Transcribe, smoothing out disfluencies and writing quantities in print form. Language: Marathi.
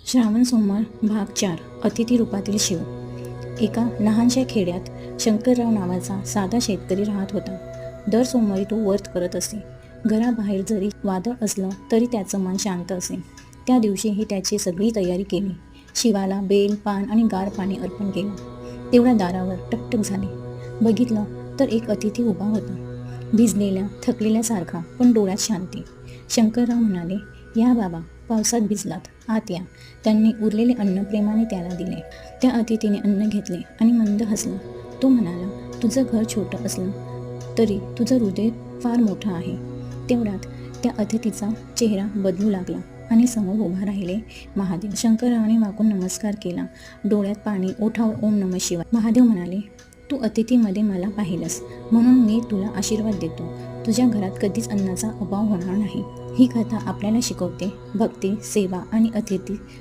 श्रावण सोमवार भाग 4 अतिथी रूपातील शिव. एका लहानशा खेड्यात शंकरराव नावाचा साधा शेतकरी राहत होता. दर सोमवारी तो व्रत करत असे. घराबाहेर जरी वादळ असलं तरी त्याचं मन शांत असे. त्या दिवशीही त्याची सगळी तयारी केली. शिवाला बेल, पान आणि गार पाणी अर्पण केलं. तेवढ्या दारावर टकटक झाली. बघितलं तर एक अतिथी उभा होता, भिजलेल्या थकलेल्यासारखा, पण डोळ्यात शांती. शंकरराव म्हणाले, "या बाबा, पावसात भिजलात, आत या." त्यांनी उरलेले अन्न प्रेमाने त्याला दिले. त्या अतिथीने अन्न घेतले आणि मंद हसला. तो म्हणाला, "तुझं घर छोटं असलं तरी तुझं हृदय फार मोठं आहे." तेवढ्यात त्या अतिथीचा चेहरा बदलू लागला आणि समोर उभा राहिले महादेव. शंकररावाने वाकून नमस्कार केला, डोळ्यात पाणी, ओठावर ओम नमः शिवाय. महादेव म्हणाले, "तू अतिथीमध्ये मला पाहिलंस म्हणून मी तुला आशीर्वाद देतो. तुझ्या घरात कधीच अन्नाचा अभाव होणार नाही." ही कथा आपल्याला शिकवते भक्ती, सेवा आणि अतिथी